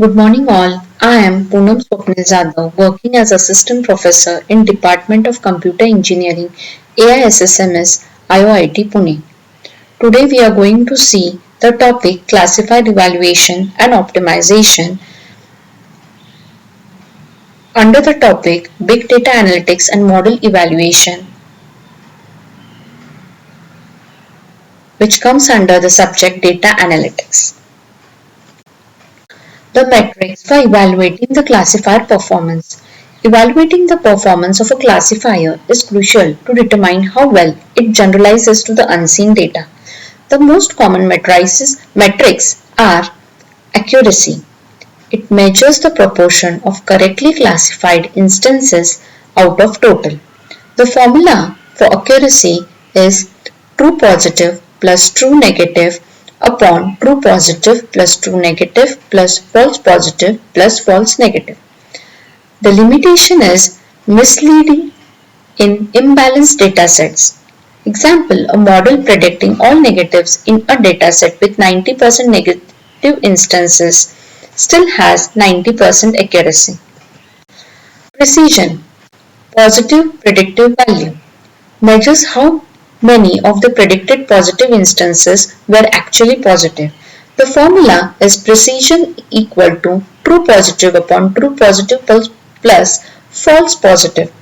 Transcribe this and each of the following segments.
Good morning all. I am Poonam Swapnil Jadhav, working as Assistant Professor in Department of Computer Engineering, AISSMS, IOIT Pune. Today we are going to see the topic Classifier Evaluation and Optimization under the topic Big Data Analytics and Model Evaluation, which comes under the subject Data Analytics. The metrics for evaluating the classifier performance. Evaluating the performance of a classifier is crucial to determine how well it generalizes to the unseen data. The most common metrics are accuracy. It measures the proportion of correctly classified instances out of total. The formula for accuracy is true positive plus true negative upon true positive plus true negative plus false positive plus false negative. The limitation is misleading in imbalanced datasets. Example, a model predicting all negatives in a dataset with 90% negative instances still has 90% accuracy. Precision, positive predictive value, measures how many of the predicted positive instances were actually positive. The formula is precision equal to true positive upon true positive plus false positive.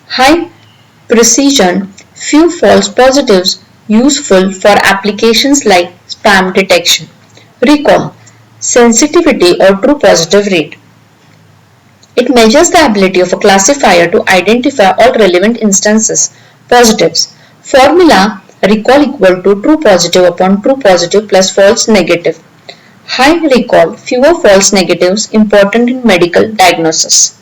High precision, few false positives, useful for applications like spam detection. Recall, sensitivity or true positive rate. It measures the ability of a classifier to identify all relevant instances. Positives. Formula recall equal to true positive upon true positive plus false negative. High recall, fewer false negatives important in medical diagnosis.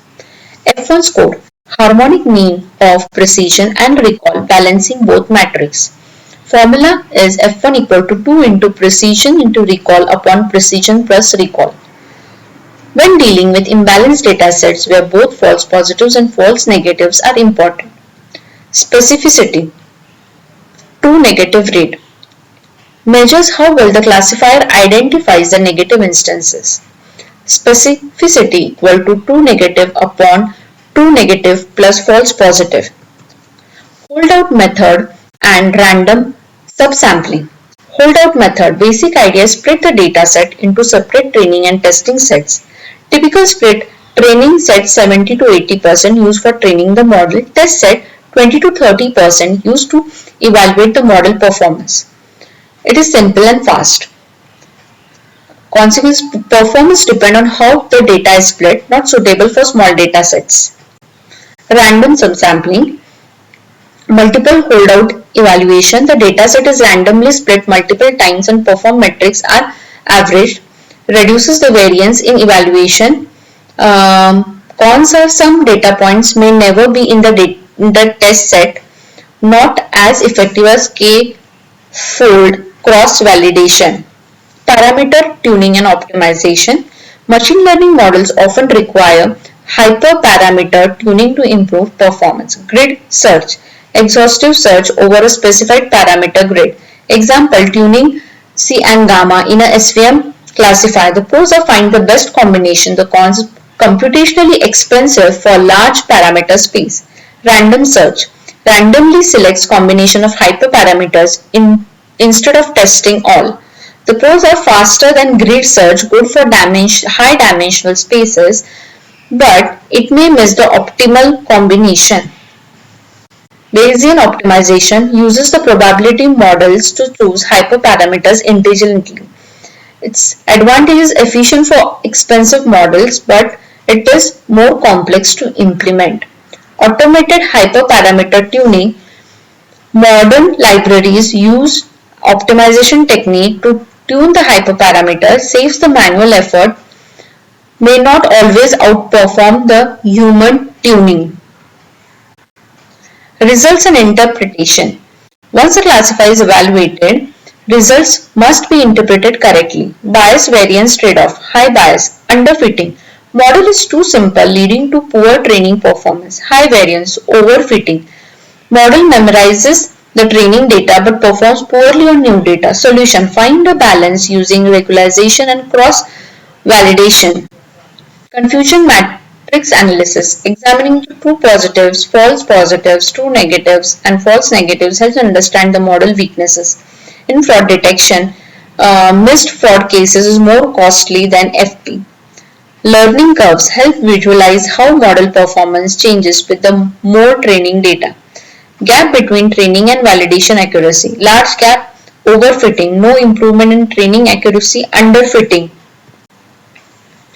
F1 score, harmonic mean of precision and recall balancing both metrics. Formula is F1 equal to 2 into precision into recall upon precision plus recall. When dealing with imbalanced datasets where both false positives and false negatives are important. Specificity, true negative rate, measures how well the classifier identifies the negative instances. Specificity equal to true negative upon true negative plus false positive. Holdout method and random subsampling. Holdout method, basic idea, split the dataset into separate training and testing sets. Typical split, training set 70 to 80% used for training the model, test set 20 to 30% used to evaluate the model performance. It is simple and fast. Consequence, performance depend on how the data is split, not suitable for small data sets. Random subsampling, multiple holdout evaluation. The dataset is randomly split multiple times and perform metrics are averaged, reduces the variance in evaluation. Cons are some data points may never be in the test set, not as effective as k-fold cross-validation. Parameter tuning and optimization. Machine learning models often require hyperparameter tuning to improve performance. Grid search, exhaustive search over a specified parameter grid. Example, tuning C and gamma in a SVM classifier. The pros are find the best combination, the cons computationally expensive for large parameter space. Random search, randomly selects combination of hyperparameters instead of testing all. The pros are faster than grid search, good for high dimensional spaces, but it may miss the optimal combination. Bayesian optimization uses the probability models to choose hyperparameters intelligently. Its advantage is efficient for expensive models, but it is more complex to implement. Automated hyperparameter tuning. Modern libraries use optimization technique to tune the hyperparameter, saves the manual effort, may not always outperform the human tuning. Results and interpretation. Once a classifier is evaluated, results must be interpreted correctly. Bias variance trade-off, high bias, underfitting. Model is too simple leading to poor training performance. High variance, overfitting. Model memorizes the training data but performs poorly on new data. Solution, find a balance using regularization and cross validation. Confusion matrix analysis, examining true positives, true negatives, and false negatives helps understand the model weaknesses. In fraud detection, missed fraud cases is more costly than FP. Learning curves help visualize how model performance changes with the more training data. Gap between training and validation accuracy. Large gap, overfitting, no improvement in training accuracy, underfitting.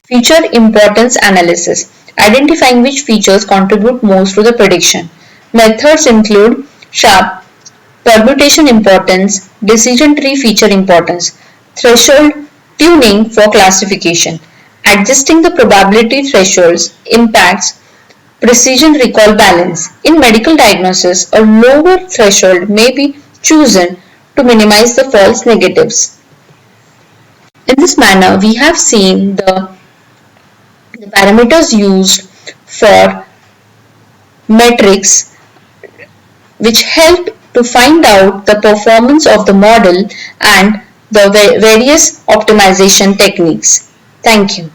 Feature importance analysis, identifying which features contribute most to the prediction. Methods include SHARP, permutation importance, decision tree feature importance, threshold tuning for classification. Adjusting the probability thresholds impacts precision recall balance. In medical diagnosis, a lower threshold may be chosen to minimize the false negatives. In this manner, we have seen the parameters used for metrics which help to find out the performance of the model and the various optimization techniques. Thank you.